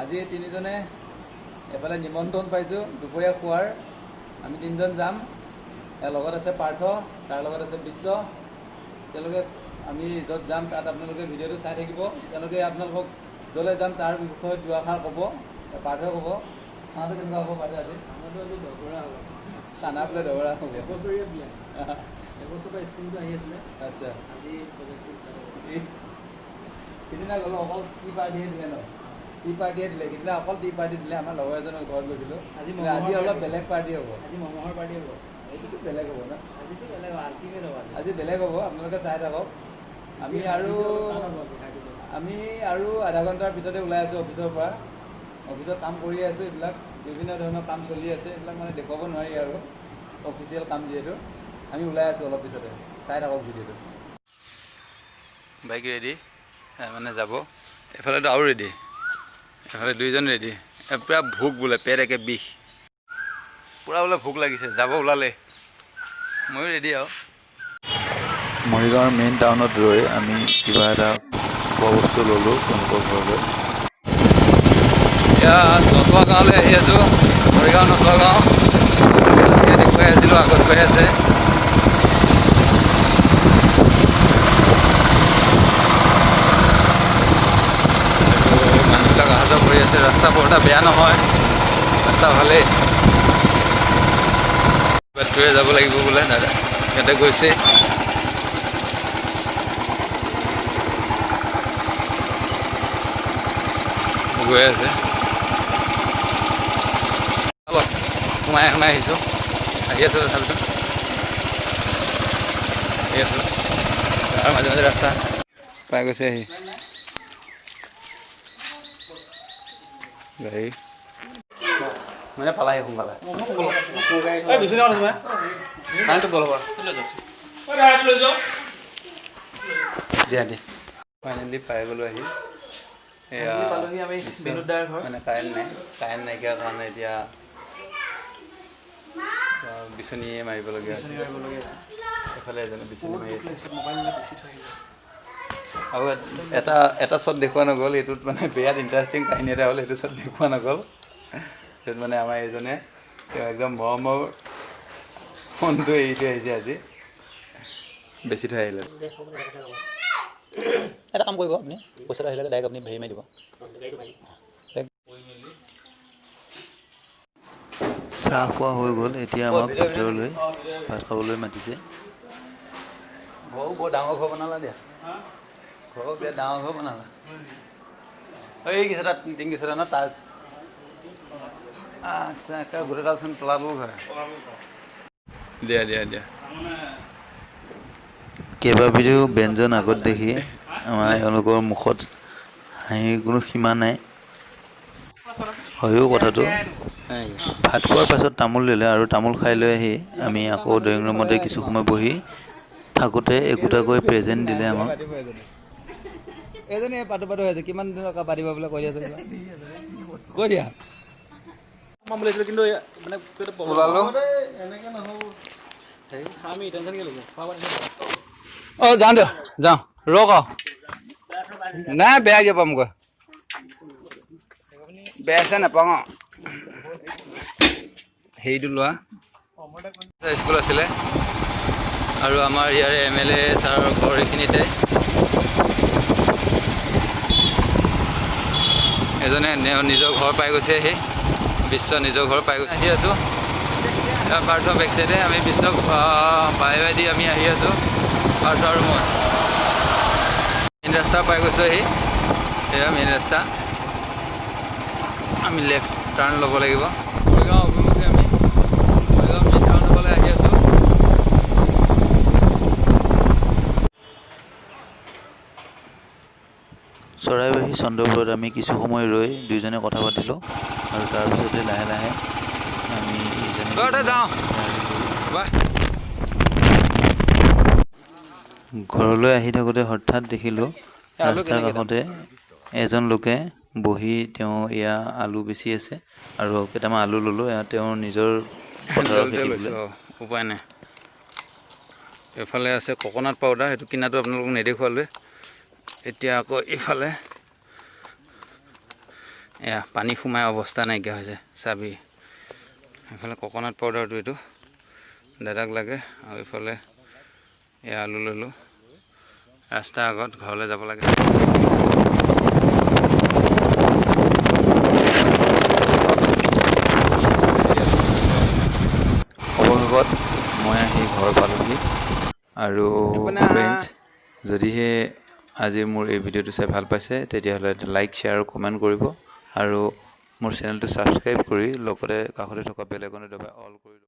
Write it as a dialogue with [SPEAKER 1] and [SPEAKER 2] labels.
[SPEAKER 1] আজি তিনিজনে এফালে নিমন্ত্ৰণ পাইছোঁ দুপৰীয়া খোৱাৰ। আমি তিনিজন যাম। ইয়াৰ লগত আছে পাৰ্থ, তাৰ লগত আছে বিশ্ব। তেওঁলোকে আমি য'ত যাম তাত আপোনালোকে ভিডিঅ'টো চাই থাকিব। তেওঁলোকে আপোনালোকক য'লৈ যাম তাৰ বিষয়ে দুআষাৰ ক'ব। পাৰ্থই ক'ব খানাটো কেনেকুৱা হ'ব। পাৰ্থ আজি
[SPEAKER 2] খানাটো আজি দগৰা হ'ব।
[SPEAKER 1] খানা বোলে দগৰা হ'ব।
[SPEAKER 2] এবছৰীয়া প্লেন। এবছৰৰ পৰা স্কিমটো আহি আছিলে।
[SPEAKER 1] আচ্ছা,
[SPEAKER 2] আজি প্ৰজেক্টটো ষ্টাৰ্ট হ'ব।
[SPEAKER 1] সিদিনা গ'লোঁ অকল টি পাৰ্টিহে দিলে ন? টি পাৰ্টিহে দিলে। সিদিনা অকল টি পাৰ্টি দিলে। আমাৰ লগৰ এজনৰ ঘৰত গৈছিলোঁ। আজি অলপ বেলেগ পাৰ্টি হ'ব।
[SPEAKER 2] আজি মঙহৰ পাৰ্টি হ'ব।
[SPEAKER 1] এইটোতো বেলেগ হ'ব ন?
[SPEAKER 2] আজিতো বেলেগ হ'ব, আল্টিমেট হ'ব।
[SPEAKER 1] আজি বেলেগ হ'ব, আপোনালোকে চাই থাকক। আমি আৰু আধা ঘণ্টাৰ পিছতে ওলাই আছোঁ অফিচৰ পৰা। অফিচত কাম কৰি আছোঁ, এইবিলাক বিভিন্ন ধৰণৰ কাম চলি আছে। এইবিলাক মানে দেখুৱাব নোৱাৰি আৰু অফিচিয়েল কাম যিহেতু। আমি ওলাই আছোঁ অলপ পিছতে, চাই থাকক ভিডিঅ'টো। বাইক ৰেডি, মানে যাব। এফালেতো আৰু ৰেডি, এফালে দুইজন ৰেডি। পূৰা ভোক বোলে, পেট একে বিষ, পূৰা বোলে ভোক লাগিছে, যাব ওলালে। ময়ো ৰেডি আৰু। মৰিগাঁৱৰ মেইন টাউনত ৰৈ আমি কিবা এটা খোৱা বস্তু ল'লোঁ তেওঁলোকৰ ঘৰলৈ। এতিয়া নচোৱা গাঁৱলৈ আহি আছোঁ। মৰিগাঁও নচোৱা গাঁও দেখুৱাই আছিলোঁ, আগত গৈ আছে। মানুহবিলাক অহা যোৱা কৰি আছে। ৰাস্তা বৰ এটা বেয়া নহয়, ৰাস্তা ভালেই। বাটটোৱে যাব লাগিব বোলে দাদা, ইয়াতে গৈছে। গৈ আছে, অলপ সোমাই আহিছোঁ, আহি আছোঁ। তথাপিতো আহি আছোঁ, তাৰ মাজে মাজে ৰাস্তা পাই গৈছে আহি গাড়ী মানে পালাহি সোনকালে। দিয়া দি ফাইনেলি পাই গ'লোঁ আহি। এয়া মানে কাৰেণ্ট নাইকিয়াৰ কাৰণে এতিয়া বিচনীয়ে মাৰিবলগীয়া হৈছে। এফালে এজনে বিচনী মাৰি আছে। আৰু এটা শ্বট দেখুওৱা নগ'ল। এইটোত মানে বিৰাট ইণ্টাৰেষ্টিং কাহিনী এটা হ'ল। সেইটো শ্বট দেখুওৱা নগ'ল। সেইটোত মানে আমাৰ এইজনে তেওঁ একদম মৰমৰ ফোনটো এৰি থৈ আহিছে আজি, বেছি থৈ আহিলে। এটা কাম কৰিব, আপুনি পইচাটো আহিলে ডাইৰেক্ট আপুনি হেৰি মাৰি দিব। চাহ খোৱা হৈ গ'ল। এতিয়া আমাক ভিতৰলৈ ভাত খাবলৈ মাতিছে। ঘৰো বৰ ডাঙৰ ঘৰ বনালা দিয়া, ঘৰ বিৰাট ডাঙৰ ঘৰ বনালা। এই কিছে টিংকিছে ন তাজ। আচ্ছা, একে গোটেইডালচোন তলাতল ঘৰ। দিয়া দিয়া দিয়া। কেইবাবিধো ব্যঞ্জন আগত দেখি আমাৰ এওঁলোকৰ মুখত হাঁহিৰ কোনো সীমা নাই। হয়ও কথাটো। ভাত খোৱাৰ পাছত তামোল দিলে আৰু তামোল খাই লৈ আহি আমি আকৌ ড্ৰয়িং ৰুমতে কিছু সময় বহি থাকোঁতে একোটাকৈ প্ৰেজেণ্ট দিলে আমাক। এজনী পাতো হৈ আছে, কিমান দিনৰ পাতিব বোলে কৈ আছে, কৈ দিয়া।
[SPEAKER 2] কিন্তু মানে
[SPEAKER 1] অঁ যাওঁ দিয়ক, যাওঁ ৰক নাই বেয়াকৈ পামগৈ, বেয়া চেয়া নাপাওঁ। হেৰিটো লোৱা স্কুল আছিলে আৰু আমাৰ ইয়াৰে MLA ছাৰৰ ঘৰ এইখিনিতে। এজনে নিজৰ ঘৰ পাই গৈছে, সেই বিশ্ব নিজৰ ঘৰ পাই গৈছে। আহি আছোঁ পাৰ্থ বেক চাইডে, আমি বিশ্বক বাই দি আমি আহি আছোঁ। পাৰ্থ আৰু মই মেইন ৰাস্তা পাই গৈছোঁ। সেয়া মেইন ৰাস্তা। আমি লেফ্ট টাৰ্ণ ল'ব লাগিব। মৰিগাঁও অভিমুখে আমি মৰিগাঁও মেইন টাউনৰ ফালে আহি আছোঁ। চৰাইবাহী চন্দ্ৰপুৰত আমি কিছু সময় ৰৈ দুয়োজনে কথা পাতিলোঁ আৰু তাৰপিছতে লাহে লাহে আমি ঘৰলৈ আহি থাকোঁতে হঠাৎ দেখিলোঁ ৰাস্তাৰ কাষতে এজন লোকে বহি তেওঁ এয়া আলু বেচি আছে আৰু কেইটামান আলু ল'লোঁ। এয়া তেওঁৰ নিজৰ পথাৰৰ খেতি বোলে। উপায় নাই। এফালে আছে ককনাট পাউডাৰ, সেইটো কিনাটো আপোনালোকক নেদেখুৱালোৱে। এতিয়া আকৌ ইফালে এয়া পানী সোমাই অৱস্থা নাইকিয়া হৈছে চাবি এইফালে ককনাট পাউডাৰটো এইটো দাদাক লাগে আৰু এইফালে এয়া আলু ল'লোঁ ৰাস্তাৰ আগত ঘৰলৈ যাব লাগে অৱশেষত মই আহি ঘৰ পালোহি আৰু ফ্ৰেণ্ডছ যদিহে আজিৰ মোৰ এই ভিডিঅ'টো চাই ভাল পাইছে তেতিয়াহ'লে লাইক শ্বেয়াৰ আৰু কমেণ্ট কৰিব আৰু মোৰ চেনেলটো ছাবস্ক্ৰাইব কৰি লগতে কাষতে থকা বেল আইকনটো দবাই অল কৰি